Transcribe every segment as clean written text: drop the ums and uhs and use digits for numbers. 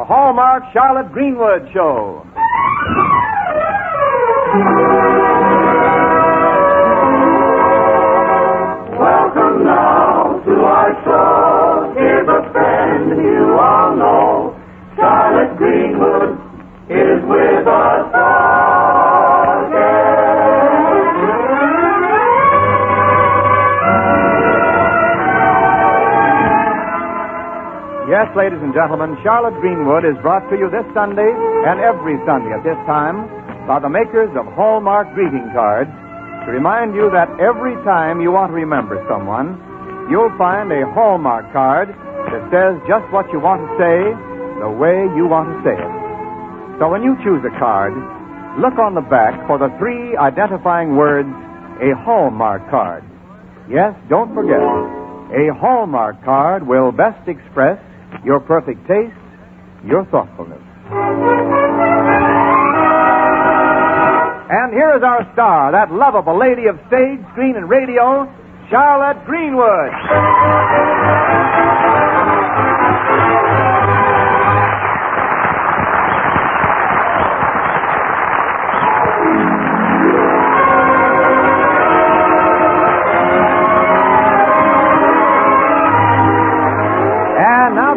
the Hallmark Charlotte Greenwood Show. Welcome now to our show. Here's a friend you all know. Charlotte Greenwood is with us again. Yes, ladies and gentlemen, Charlotte Greenwood is brought to you this Sunday and every Sunday at this time by the makers of Hallmark greeting cards to remind you that every time you want to remember someone, you'll find a Hallmark card that says just what you want to say the way you want to say it. So when you choose a card, look on the back for the 3 identifying words, a Hallmark card. Yes, don't forget, a Hallmark card will best express your perfect taste, your thoughtfulness. And here is our star, that lovable lady of stage, screen, and radio, Charlotte Greenwood.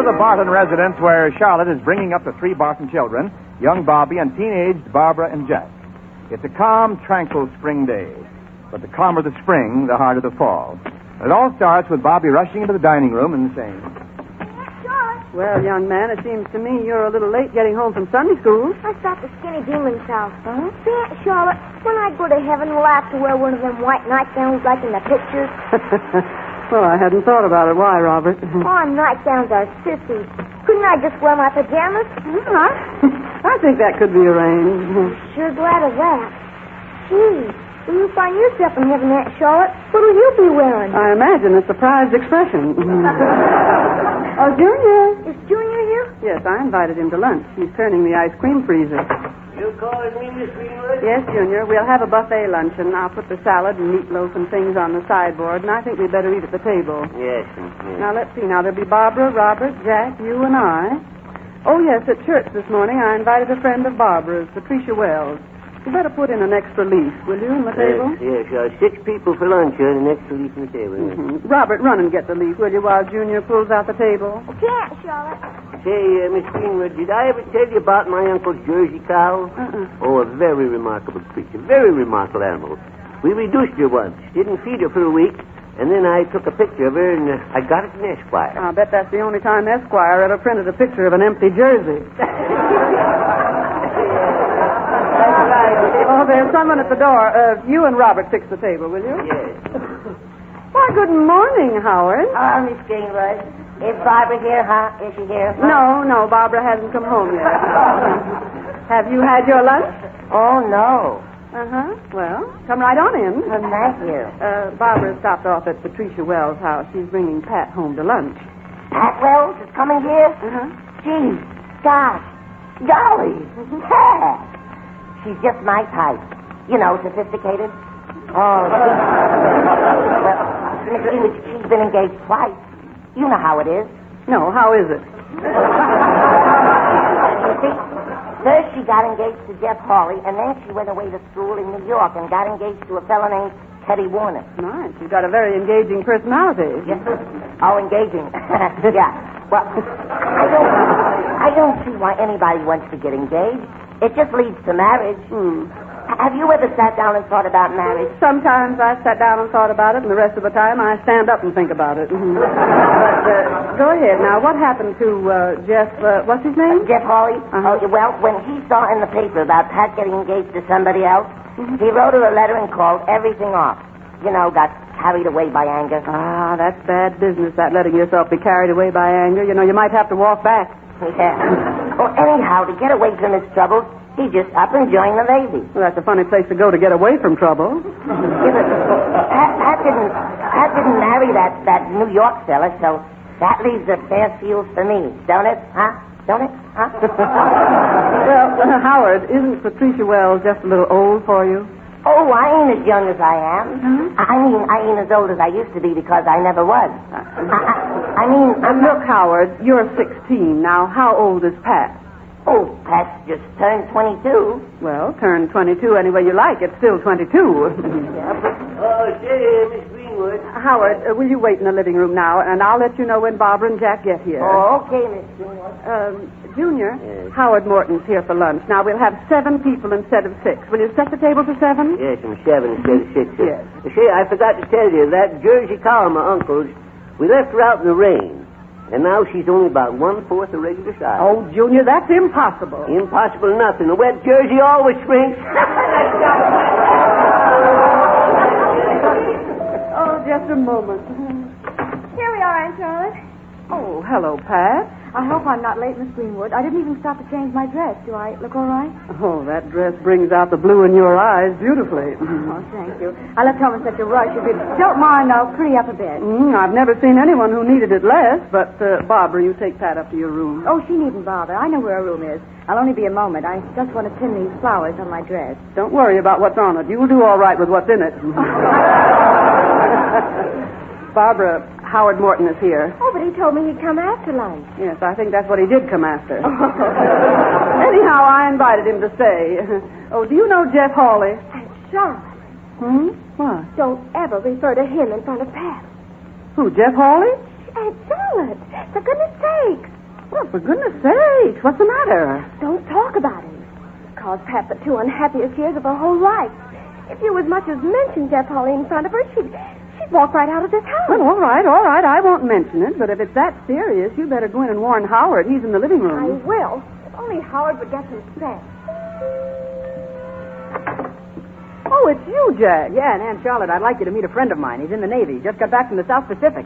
The Barton residence where Charlotte is bringing up the 3 Barton children, young Bobby and teenaged Barbara and Jack. It's a calm, tranquil spring day. But the calmer the spring, the harder the fall. It all starts with Bobby rushing into the dining room and saying, Charlotte. Well, young man, it seems to me you're a little late getting home from Sunday school. I stopped at Skinny Demon's house. Huh? Aunt Charlotte, when I go to heaven, will I have to wear one of them white nightgowns like in the pictures? Well, I hadn't thought about it. Why, Robert? Oh, nightgowns are sissies. Couldn't I just wear my pajamas? I think that could be arranged. Sure glad of that. Gee, when you find yourself in heaven, Aunt Charlotte, what'll you be wearing? I imagine a surprised expression. Oh, Junior. Is Junior here? Yes, I invited him to lunch. He's turning the ice cream freezer. You calling me, Miss Greenwood? Yes, Junior. We'll have a buffet luncheon. I'll put the salad and meatloaf and things on the sideboard, and I think we'd better eat at the table. Yes. Now, let's see. Now, there'll be Barbara, Robert, Jack, you, and I. Oh, yes, at church this morning, I invited a friend of Barbara's, Patricia Wells. You better put in an extra leaf, will you, on the table? Yes. 6 people for lunch and an extra leaf on the table. Mm-hmm. Robert, run and get the leaf, will you, while Junior pulls out the table? Okay, Aunt Charlotte. Say, Miss Greenwood, did I ever tell you about my uncle's Jersey cow? Oh, a very remarkable creature. Very remarkable animal. We reduced her once. Didn't feed her for a week. And then I took a picture of her, and I got it in Esquire. I'll bet that's the only time Esquire ever printed a picture of an empty Jersey. Oh, there's someone at the door. You and Robert fix the table, will you? Yes. Why, good morning, Howard. Hello, Miss Greenwood. Is Barbara here, huh? Is she here? No, Barbara hasn't come home yet. Have you had your lunch? Oh, no. Uh-huh. Well, come right on in. Thank you. Barbara stopped off at Patricia Wells' house. She's bringing Pat home to lunch. Pat Wells is coming here? Uh-huh. Gee, gosh, golly, Pat. She's just my type. You know, sophisticated. Oh, well, she's been engaged twice. You know how it is. No, how is it? You see, first she got engaged to Jeff Hawley, and then she went away to school in New York and got engaged to a fellow named Teddy Warner. Nice. You've got a very engaging personality. Yes. Oh, engaging. Yeah. Well, I don't see why anybody wants to get engaged. It just leads to marriage. Have you ever sat down and thought about marriage? Sometimes I sat down and thought about it, and the rest of the time I stand up and think about it. But go ahead. Now, what happened to Jeff, what's his name? Jeff Hawley? Uh-huh. Oh, well, when he saw in the paper about Pat getting engaged to somebody else, he wrote her a letter and called everything off. You know, got carried away by anger. Ah, that's bad business, that letting yourself be carried away by anger. You know, you might have to walk back. Yeah. Well, anyhow, to get away from his troubles, he just up and joined the Navy. Well, that's a funny place to go to get away from trouble. Pat didn't marry that New York fella, so that leaves a fair field for me, don't it? Huh? Don't it? Huh? Well, Howard, isn't Patricia Wells just a little old for you? Oh, I ain't as young as I am. I mean, I ain't as old as I used to be because I never was. I mean, Look, Howard, you're 16. Now, how old is Pat? Oh, Pat's just turned 22. Well, turn 22 any way you like. It's still 22. Oh, say, Miss Greenwood. Howard, will you wait in the living room now, and I'll let you know when Barbara and Jack get here. Oh, okay, Miss Greenwood. Junior, Yes. Howard Morton's here for lunch. Now, we'll have 7 people instead of 6. Will you set the table for 7? Yes, I'm 7 instead of 6. Yes. Say, I forgot to tell you, that Jersey cow, my uncle's, we left her out in the rain. And now she's only about 1/4 the regular size. Oh, Junior, that's impossible. Impossible nothing. A wet Jersey always shrinks. Oh, just a moment. Here we are, Aunt Charlotte. Oh, hello, Pat. I hope I'm not late, Miss Greenwood. I didn't even stop to change my dress. Do I look all right? Oh, that dress brings out the blue in your eyes beautifully. Oh, thank you. I left home in such a rush. If you don't mind, I'll pretty up a bit. I've never seen anyone who needed it less, but, Barbara, you take Pat up to your room. Oh, she needn't bother. I know where her room is. I'll only be a moment. I just want to pin these flowers on my dress. Don't worry about what's on it. You'll do all right with what's in it. Barbara, Howard Morton is here. Oh, but he told me he'd come after lunch. Yes, I think that's what he did come after. Anyhow, I invited him to stay. Oh, do you know Jeff Hawley? Aunt Charlotte, What? don't ever refer to him in front of Pat. Who, Jeff Hawley? Aunt Charlotte, for goodness sakes, Well, for goodness sakes, what's the matter? don't talk about him. It's caused Pat the 2 unhappiest years of her whole life. If you as much as mention Jeff Hawley in front of her, she'd walk right out of this house. Well, all right. I won't mention it, but if it's that serious, you better go in and warn Howard. He's in the living room. I will. If only Howard would get some sense. Oh, it's you, Jack. Yeah, and Aunt Charlotte, I'd like you to meet a friend of mine. He's in the Navy. Just got back from the South Pacific.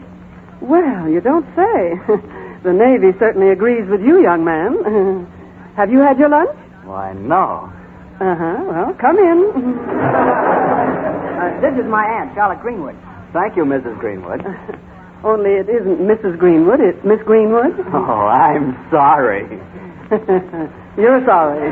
Well, you don't say. The Navy certainly agrees with you, young man. Have you had your lunch? Why, no. Well, come in. This is my aunt, Charlotte Greenwood. Thank you, Mrs. Greenwood. Only it isn't Mrs. Greenwood. It's Miss Greenwood. Oh, I'm sorry. You're sorry.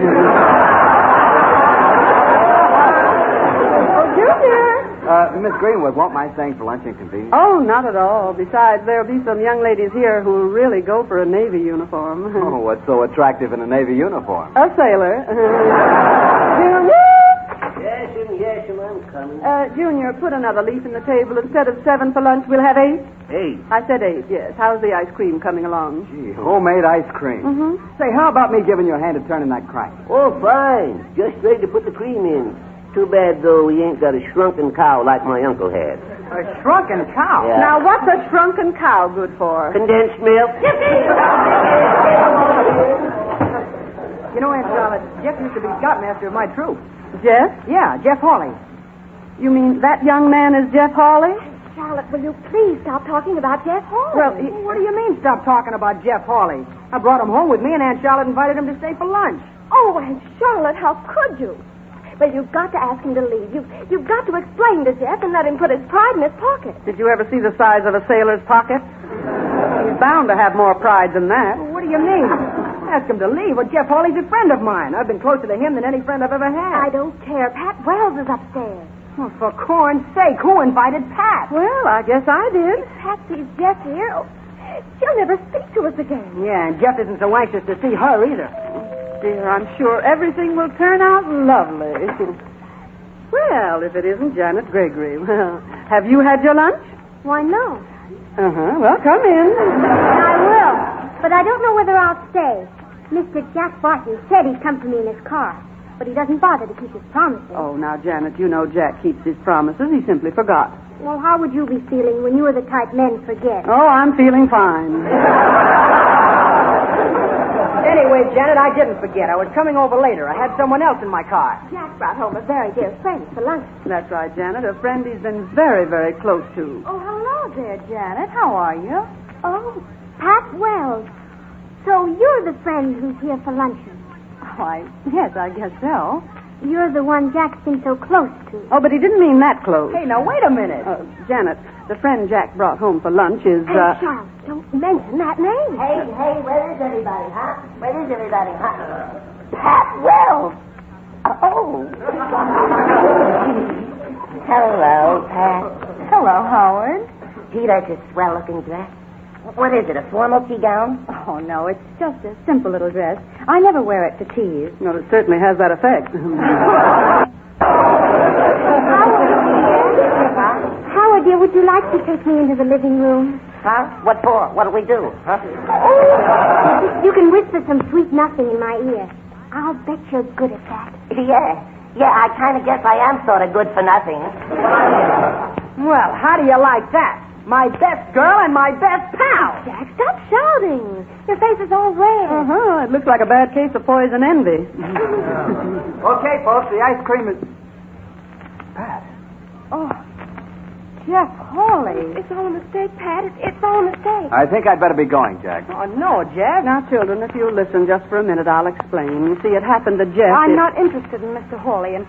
Oh, Junior. Miss Greenwood, won't mind staying for lunch inconvenience? Oh, not at all. Besides, there'll be some young ladies here who'll really go for a Navy uniform. Oh, what's so attractive in a Navy uniform? A sailor. Yes, I'm coming. Junior, put another leaf in the table. Instead of 7 for lunch, we'll have 8. 8. I said 8, yes. How's the ice cream coming along? Gee, homemade ice cream. Say, how about me giving you a hand at turning that crank? Oh, fine. Just ready to put the cream in. Too bad, though, we ain't got a shrunken cow like my uncle had. A shrunken cow? Yeah. Now, what's a shrunken cow good for? Condensed milk. You know, Aunt Charlotte, Jeff used to be scoutmaster of my troop. Jeff? Yeah, Jeff Hawley. You mean that young man is Jeff Hawley? Charlotte, will you please stop talking about Jeff Hawley? Well, what do you mean stop talking about Jeff Hawley? I brought him home with me, and Aunt Charlotte invited him to stay for lunch. Oh, Aunt Charlotte, how could you? Well, you've got to ask him to leave. You've got to explain to Jeff and let him put his pride in his pocket. Did you ever see the size of a sailor's pocket? He's bound to have more pride than that. Well, what do you mean? Ask him to leave. Well, Jeff Hawley's a friend of mine. I've been closer to him than any friend I've ever had. I don't care. Pat Wells is upstairs. Well, for corn's sake, who invited Pat? Well, I guess I did. If Pat sees Jeff here, she'll never speak to us again. Yeah, and Jeff isn't so anxious to see her either. Dear, I'm sure everything will turn out lovely. Well, if it isn't Janet Gregory. Well, have you had your lunch? Why, no. Well, come in. I will, but I don't know whether I'll stay. Mr. Jack Barton said he'd come for me in his car, but he doesn't bother to keep his promises. Oh, now, Janet, you know Jack keeps his promises. He simply forgot. Well, how would you be feeling when you were the type men forget? Oh, I'm feeling fine. Anyway, Janet, I didn't forget. I was coming over later. I had someone else in my car. Jack brought home a very dear friend for lunch. That's right, Janet. A friend he's been very, very close to. Oh, hello there, Janet. How are you? Oh, Pat Wells. So you're the friend who's here for luncheon? Why, yes, I guess so. You're the one Jack's been so close to. Oh, but he didn't mean that close. Hey, now, wait a minute. Janet, the friend Jack brought home for lunch is, Hey, Charles, don't mention that name. Hey, where is everybody, huh? Where is everybody, huh? Pat Wells. Oh. Hello, Pat. Hello, Howard. Gee, that's a swell-looking dress. What is it, a formal tea gown? Oh, no, it's just a simple little dress. I never wear it to teas. Well, it certainly has that effect. Howard, dear, would you like to take me into the living room? Huh? What for? What'll we do? Huh? Oh, you can whisper some sweet nothing in my ear. I'll bet you're good at that. Yeah, I kind of guess I am sort of good for nothing. Well, how do you like that? My best girl and my best pal. Jack, stop shouting. Your face is all red. Uh-huh. It looks like a bad case of poison envy. Okay, folks, the ice cream is... Pat. Oh, Jeff Hawley. It's all a mistake, Pat. It's all a mistake. I think I'd better be going, Jack. Oh, no, Jack. Now, children, if you'll listen just for a minute, I'll explain. You see, it happened to Jeff. I'm not interested in Mr. Hawley, and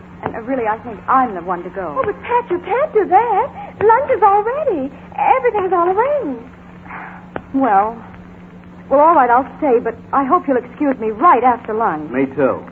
really, I think I'm the one to go. Oh, but Pat, you can't do that. Lunch is all ready. Everything's all arranged. Well, all right, I'll stay, but I hope you'll excuse me right after lunch. Me too.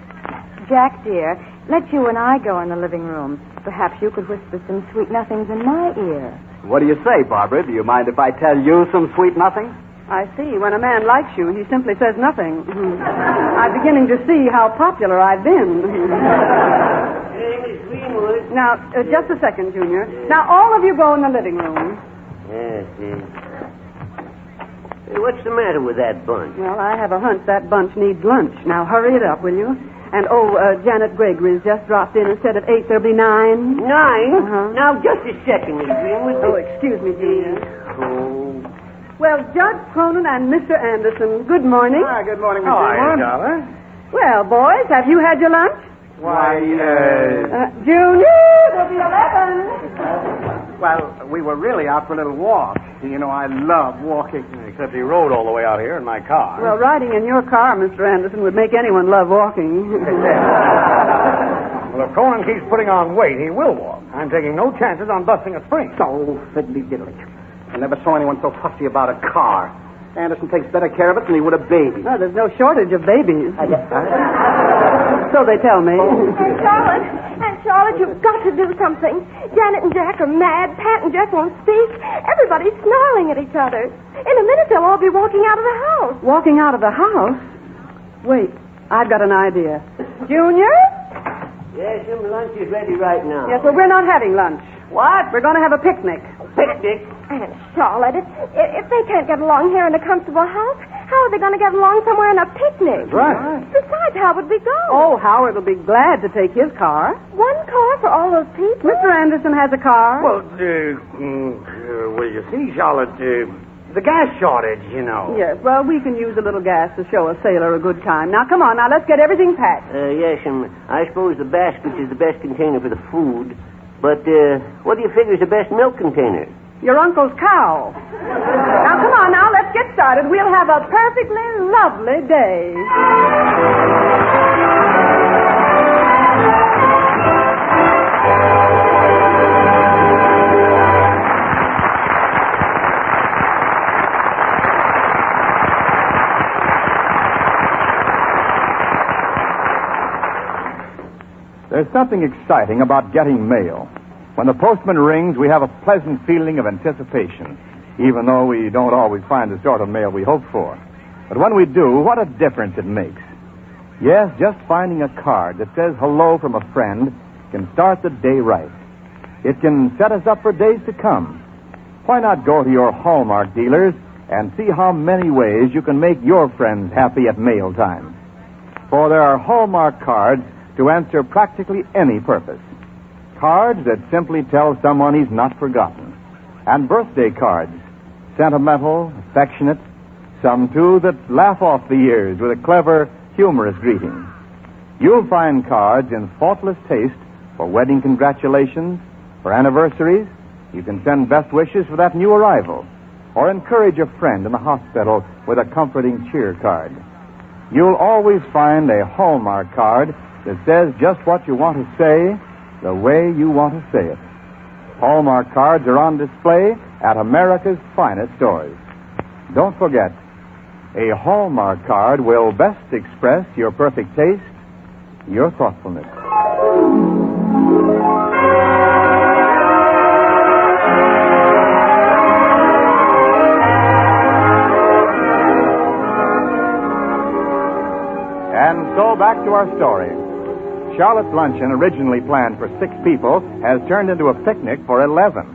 Jack, dear, let you and I go in the living room. Perhaps you could whisper some sweet nothings in my ear. What do you say, Barbara? Do you mind if I tell you some sweet nothings? I see. When a man likes you, he simply says nothing. I'm beginning to see how popular I've been. Hey, Miss Greenwood. Now, just a second, Junior. Now, all of you go in the living room. Yes. Hey, what's the matter with that bunch? Well, I have a hunch that bunch needs lunch. Now, hurry it up, will you? And, Janet Gregory's just dropped in and said at 8 there'll be 9. 9? Uh-huh. Now, just a second, Miss Greenwood. Oh, excuse me, Junior. Oh. Well, Judge Cronin and Mr. Anderson, good morning. Hi, good morning, Miss How are you, Greenwood. darling? Well, boys, have you had your lunch? Why, Junior, it'll be 11. well, we were really out for a little walk. You know, I love walking. Except he rode all the way out here in my car. Well, riding in your car, Mr. Anderson, would make anyone love walking. Well, if Conan keeps putting on weight, he will walk. I'm taking no chances on busting a spring. So fiddly diddly. I never saw anyone so fussy about a car. Anderson takes better care of it than he would a baby. Oh, there's no shortage of babies. So they tell me. And Charlotte, you've got to do something. Janet and Jack are mad. Pat and Jeff won't speak. Everybody's snarling at each other. In a minute, they'll all be walking out of the house. Walking out of the house? Wait, I've got an idea. Junior? Yes, your lunch is ready right now. Yes, well, we're not having lunch. What? We're going to have a picnic. Picnic? And Charlotte, if they can't get along here in a comfortable house, how are they going to get along somewhere in a picnic? That's right. Besides, how would we go? Oh, Howard will be glad to take his car. One car for all those people? Mr. Anderson has a car. Well, you see, Charlotte, the gas shortage, you know. Yes, well, we can use a little gas to show a sailor a good time. Now, come on, now, let's get everything packed. Yes, and I suppose the basket is the best container for the food. But, what do you figure is the best milk container? Your uncle's cow. Now, come on, now, let's get started. We'll have a perfectly lovely day. There's something exciting about getting mail. When the postman rings, we have a pleasant feeling of anticipation, even though we don't always find the sort of mail we hope for. But when we do, what a difference it makes. Yes, just finding a card that says hello from a friend can start the day right. It can set us up for days to come. Why not go to your Hallmark dealers and see how many ways you can make your friends happy at mail time? For there are Hallmark cards to answer practically any purpose. Cards that simply tell someone he's not forgotten. And birthday cards, sentimental, affectionate, some, too, that laugh off the years with a clever, humorous greeting. You'll find cards in faultless taste for wedding congratulations, for anniversaries. You can send best wishes for that new arrival, or encourage a friend in the hospital with a comforting cheer card. You'll always find a Hallmark card that says just what you want to say, the way you want to say it. Hallmark cards are on display at America's finest stores. Don't forget, a Hallmark card will best express your perfect taste, your thoughtfulness. so back to our story. Charlotte's luncheon, originally planned for 6 people, has turned into a picnic for 11.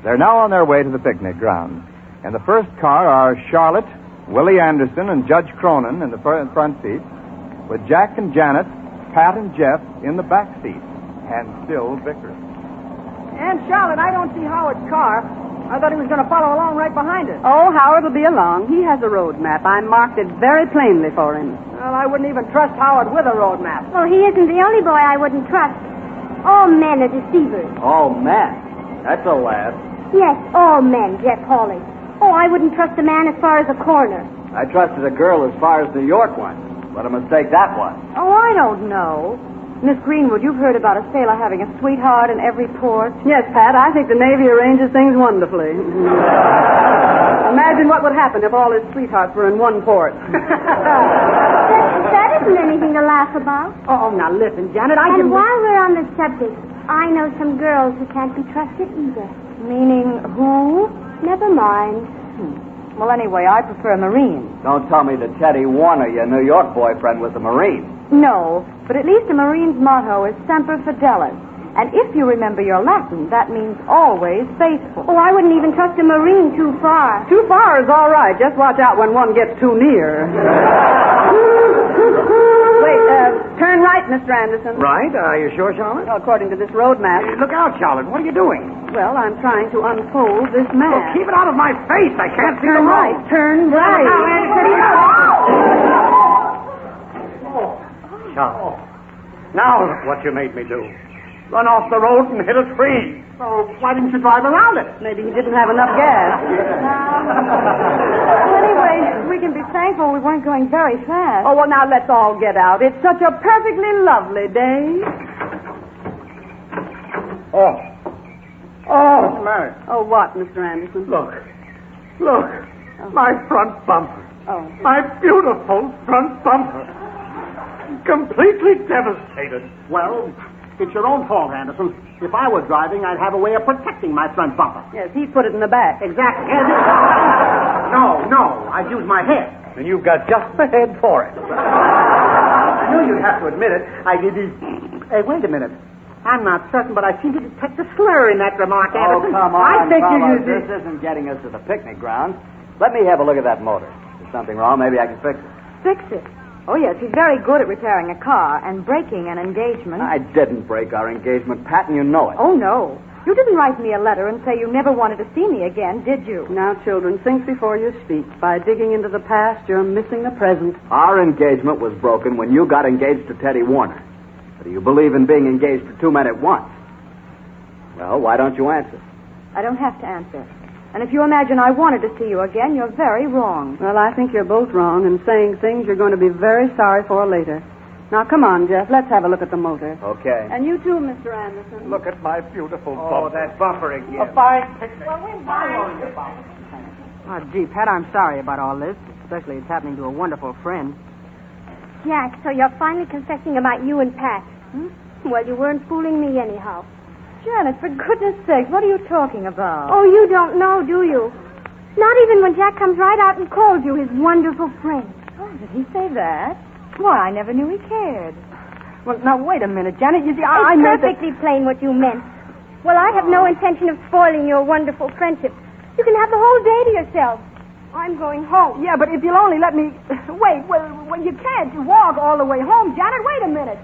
They're now on their way to the picnic ground. In the first car are Charlotte, Willie Anderson, and Judge Cronin in the front seat, with Jack and Janet, Pat and Jeff in the back seat, and still Vickers. Aunt Charlotte, I don't see Howard's car. I thought he was going to follow along right behind us. Oh, Howard will be along. He has a road map. I marked it very plainly for him. Well, I wouldn't even trust Howard with a road map. Well, he isn't the only boy I wouldn't trust. All men are deceivers. Oh, man. That's a laugh. Yes, all men, Jeff Hawley. Oh, I wouldn't trust a man as far as a corner. I trusted a girl as far as New York went. What a mistake that was. Oh, I don't know. Miss Greenwood, you've heard about a sailor having a sweetheart in every port. Yes, Pat, I think the Navy arranges things wonderfully. Imagine what would happen if all his sweethearts were in one port. That isn't anything to laugh about. Oh, now listen, Janet, And while we're on the subject, I know some girls who can't be trusted either. Meaning who? Never mind. Well, anyway, I prefer Marines. Don't tell me that Teddy Warner, your New York boyfriend, was a Marine. No, but at least a Marine's motto is Semper Fidelis. And if you remember your Latin, that means always faithful. Oh, I wouldn't even trust a Marine too far. Too far is all right. Just watch out when one gets too near. Wait, turn right, Mr. Anderson. Right? Are you sure, Charlotte? Well, according to this road map. Look out, Charlotte. What are you doing? Well, I'm trying to unfold this map. Keep it out of my face. I can't see the Turn road. right. Turn right. Charlotte. Now look what you made me do. Run off the road and hit a tree. Oh, why didn't you drive around it? Maybe he didn't have enough gas. Well, anyway, we can be thankful we weren't going very fast. Oh, well, now let's all get out. It's such a perfectly lovely day. Oh. Oh, what's the matter? Oh, what, Mr. Anderson? Look. My front bumper. Oh. My beautiful front bumper. Completely devastated. Well, it's your own fault, Anderson. If I was driving, I'd have a way of protecting my front bumper. Yes, he put it in the back. Exactly. No. I'd use my head. And you've got just the head for it. I knew you'd have to admit it. I did. Hey, wait a minute. I'm not certain, but I seem to detect a slur in that remark, Anderson. Oh, come on, I think fellas. you This isn't getting us to the picnic ground. Let me have a look at that motor. If there's something wrong, maybe I can fix it. Fix it. Oh, yes, he's very good at repairing a car and breaking an engagement. I didn't break our engagement, Pat, and you know it. Oh, no. You didn't write me a letter and say you never wanted to see me again, did you? Now, children, think before you speak. By digging into the past, you're missing the present. Our engagement was broken when you got engaged to Teddy Warner. But do you believe in being engaged to 2 men at once? Well, why don't you answer? I don't have to answer. And if you imagine I wanted to see you again, you're very wrong. Well, I think you're both wrong and saying things you're going to be very sorry for later. Now, come on, Jeff. Let's have a look at the motor. Okay. And you too, Mr. Anderson. Look at my beautiful bumper. Oh, that bumper again. A fine picnic. Oh, gee, Pat, I'm sorry about all this. Especially it's happening to a wonderful friend. Jack, so you're finally confessing about you and Pat. Well, you weren't fooling me anyhow. Janet, for goodness sake, what are you talking about? Oh, you don't know, do you? Not even when Jack comes right out and calls you his wonderful friend. Oh, did he say that? Why, I never knew he cared. Well, now, wait a minute, Janet. You see, It's I meant that... perfectly plain what you meant. Well, I have no intention of spoiling your wonderful friendship. You can have the whole day to yourself. I'm going home. Yeah, but if you'll only let me... Wait, well, you can't walk all the way home. Janet, wait a minute.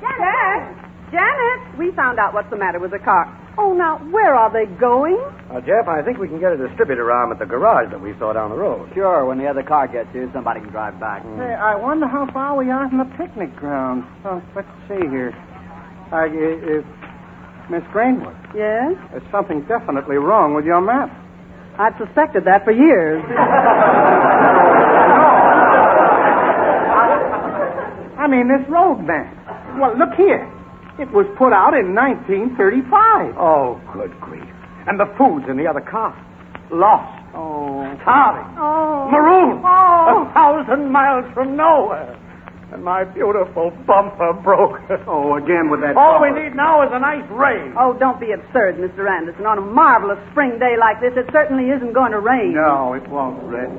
Janet, we found out what's the matter with the car. Oh, now, where are they going? Jeff, I think we can get a distributor arm at the garage that we saw down the road. Sure, when the other car gets here, somebody can drive back. Hey, I wonder how far we are from the picnic ground. Oh, let's see here. Miss Greenwood, Yes? there's something definitely wrong with your map. I've suspected that for years. I mean, this road map. Well, look here. It was put out in 1935. Oh, good grief. And the food's in the other car. Lost. Oh. Starving. Oh. Marooned. Oh. 1,000 miles from nowhere. And my beautiful bumper broke. Oh, again with that All we need now is a nice rain. Oh, don't be absurd, Mr. Anderson. On a marvelous spring day like this, it certainly isn't going to rain. No, it won't, Red.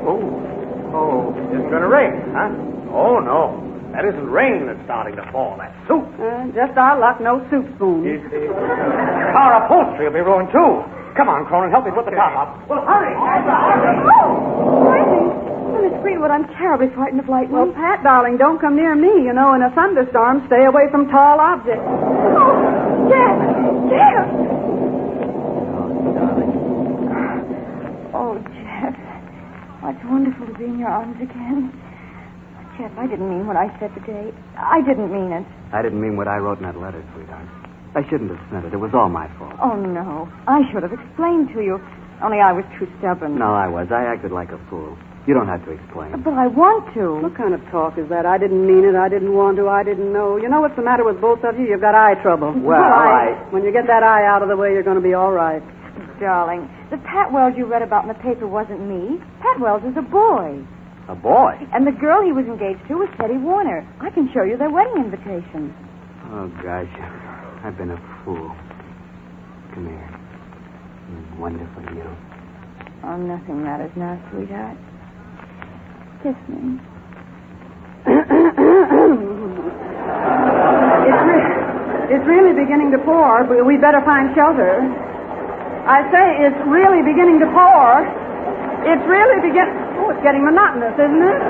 Oh, it's going to rain, huh? Oh, no. That isn't rain that's starting to fall. That's soup. Just our luck, no soup spoon. Car upholstery will be ruined, too. Come on, Cronin, help me put the top up. Well, hurry. Miss Greenwood, I'm terribly frightened of lightning. Well, Pat, darling, don't come near me. You know, in a thunderstorm, stay away from tall objects. Oh, Jeff! Jeff! Oh, Jeff. Oh, it's wonderful to be in your arms again. Jeff, I didn't mean what I said today. I didn't mean it. I didn't mean what I wrote in that letter, sweetheart. I shouldn't have sent it. It was all my fault. Oh, no. I should have explained to you. Only I was too stubborn. No, I was. I acted like a fool. You don't have to explain. But I want to. What kind of talk is that? I didn't mean it. I didn't want to. I didn't know. You know what's the matter with both of you? You've got eye trouble. Well, when you get that eye out of the way, you're going to be all right. Darling, the Pat Wells you read about in the paper wasn't me. Pat Wells is a boy. A boy? And the girl he was engaged to was Teddy Warner. I can show you their wedding invitation. Oh, gosh. I've been a fool. Come here. Wonderful, you. Oh, nothing matters now, sweetheart. Kiss me. It's really beginning to pour. We better find shelter. I say it's really beginning to pour. It's really beginning... Oh, it's getting monotonous, isn't it?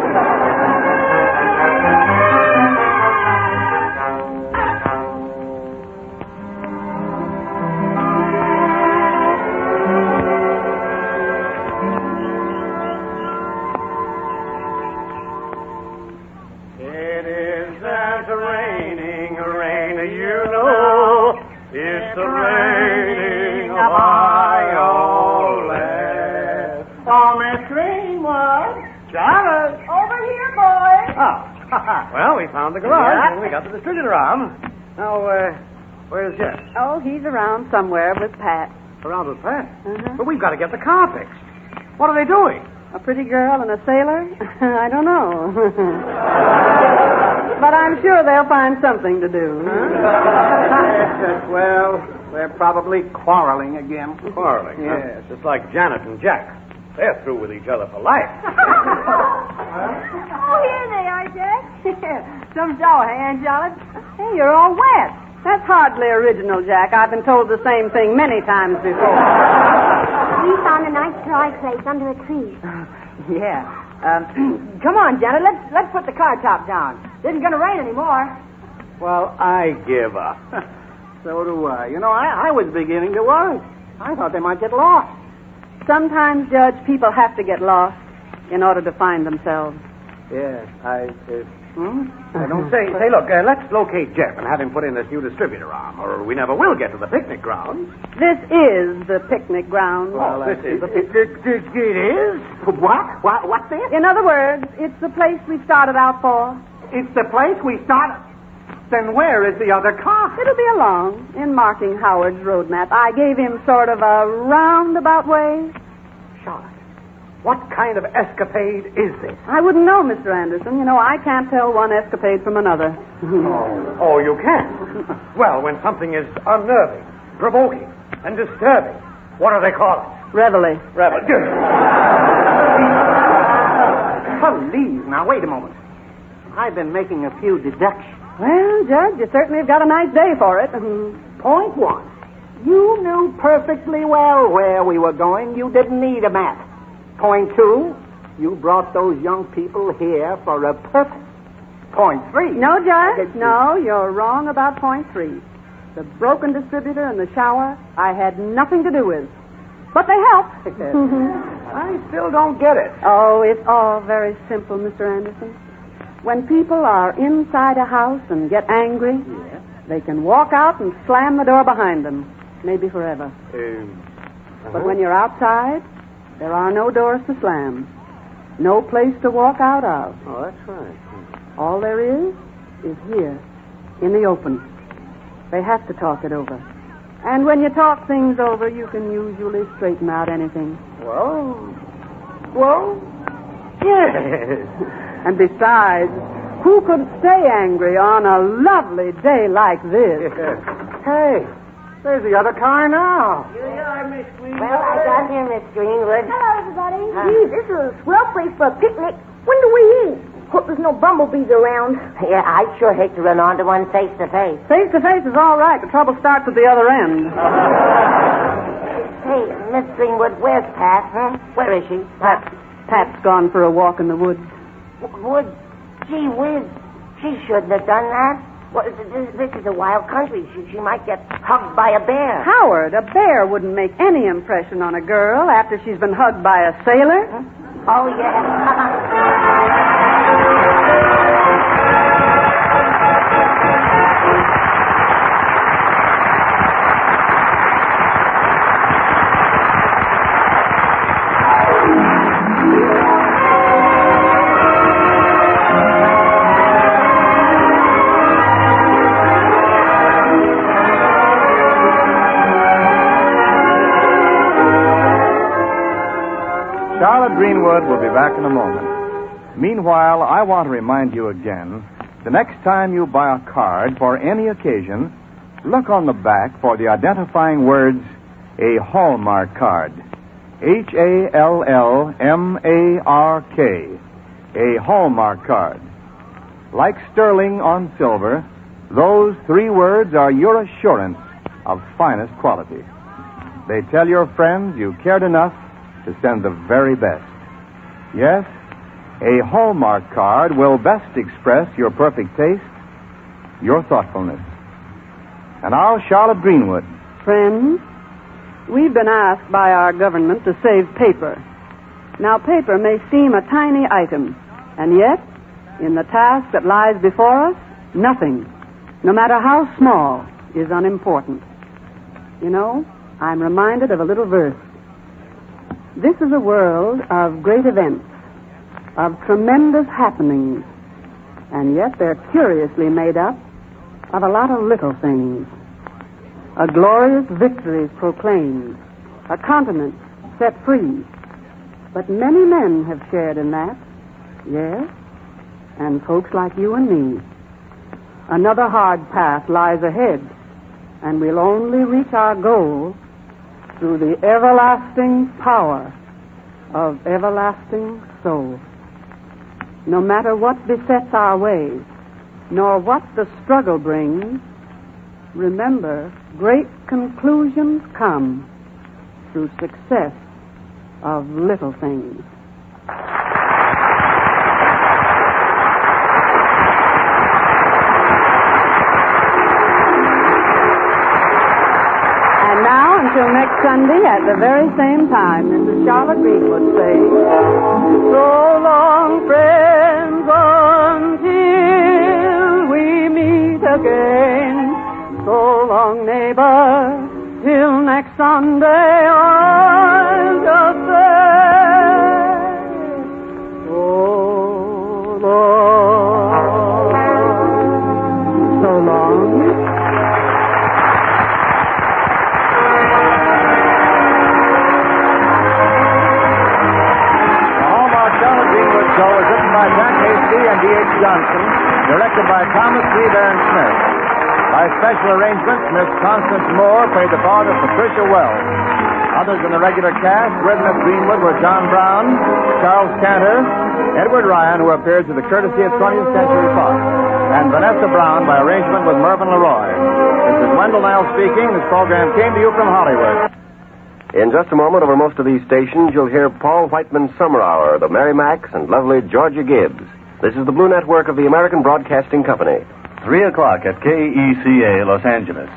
It isn't raining, rain, you know. It's the raining of Violet. Oh, Miss Greenwood. Charlotte. Over here, boys. Oh, well, we found the garage and we got the distributor arm. Now, where's Jeff? Oh, he's around somewhere with Pat. Around with Pat. Uh-huh. But we've got to get the car fixed. What are they doing? A pretty girl and a sailor? I don't know. But I'm sure they'll find something to do. Well, they're probably quarreling again. Quarreling? Yes, just like Janet and Jack. They're through with each other for life. Oh, here they are, Jack. Some shower, hey, Aunt Charlotte? Hey, you're all wet. That's hardly original, Jack. I've been told the same thing many times before. We found a nice dry place under a tree. Yeah. Come on, Janet. Let's put the car top down. It isn't going to rain anymore. Well, I give up. So do I. You know, I was beginning to worry. I thought they might get lost. Sometimes, Judge, people have to get lost in order to find themselves. Yes, I don't say. Say, look, let's locate Jeff and have him put in this new distributor arm, or we never will get to the picnic grounds. This is the picnic ground. Well, this is the picnic. It is? What? What's this? In other words, it's the place we started out for. It's the place we started. Then where is the other car? It'll be along in marking Howard's road map. I gave him sort of a roundabout way. Charlotte, what kind of escapade is this? I wouldn't know, Mr. Anderson. You know, I can't tell one escapade from another. Oh, you can't? Well, when something is unnerving, provoking, and disturbing, what do they call it? Reveille. Please, now, wait a moment. I've been making a few deductions. Well, Judge, you certainly have got a nice day for it. Point one. You knew perfectly well where we were going. You didn't need a map. Point two. You brought those young people here for a purpose. Point three. No, Judge. No, you're wrong about point three. The broken distributor and the shower I had nothing to do with. But they helped. I still don't get it. Oh, it's all very simple, Mr. Anderson. When people are inside a house and get angry, they can walk out and slam the door behind them, maybe forever. But when you're outside, there are no doors to slam, no place to walk out of. Oh, that's right. All there is here, in the open. They have to talk it over. And when you talk things over, you can usually straighten out anything. Well, yes. And besides, who could stay angry on a lovely day like this? Hey, there's the other car now. Here you are, Miss Greenwood. Well, I got here, Miss Greenwood. Hello, everybody. Gee, this is a swell place for a picnic. When do we eat? Hope there's no bumblebees around. Yeah, I'd sure hate to run onto one face to face. Face to face is all right. The trouble starts at the other end. Hey, Miss Greenwood, where's Pat, huh? Where is she? Pat's gone for a walk in the woods. Wood? Gee whiz. She shouldn't have done that. Well, this is a wild country. She might get hugged by a bear. Howard, a bear wouldn't make any impression on a girl after she's been hugged by a sailor. Huh? Oh, yeah. Charlotte Greenwood will be back in a moment. Meanwhile, I want to remind you again, the next time you buy a card for any occasion, look on the back for the identifying words, a Hallmark card. Hallmark. A Hallmark card. Like sterling on silver, those three words are your assurance of finest quality. They tell your friends you cared enough to send the very best. Yes, a Hallmark card will best express your perfect taste, your thoughtfulness. And now, Charlotte Greenwood. Friends, we've been asked by our government to save paper. Now, paper may seem a tiny item, and yet, in the task that lies before us, nothing, no matter how small, is unimportant. You know, I'm reminded of a little verse. This is a world of great events, of tremendous happenings, and yet they're curiously made up of a lot of little things. A glorious victory is proclaimed, a continent set free. But many men have shared in that, yes, and folks like you and me. Another hard path lies ahead, and we'll only reach our goal through the everlasting power of everlasting soul. No matter what besets our way, nor what the struggle brings, remember, great conclusions come through success of little things. Until next Sunday at the very same time, Mrs. Charlotte Greenwood saying, so long, friends, until we meet again. So long, neighbor, till next Sunday, I'll just say, so long. So long. By Jack Hasty and D.H. Johnson, directed by Thomas C. Baron Smith. By special arrangement, Miss Constance Moore played the part of Patricia Wells. Others in the regular cast with Miss Greenwood were John Brown, Charles Cantor, Edward Ryan, who appeared through the courtesy of 20th Century Fox, and Vanessa Brown by arrangement with Mervyn LeRoy. This is Wendell Niles speaking. This program came to you from Hollywood. In just a moment, over most of these stations, you'll hear Paul Whiteman's Summer Hour, the Mary Max, and lovely Georgia Gibbs. This is the Blue Network of the American Broadcasting Company. 3 o'clock at KECA, Los Angeles.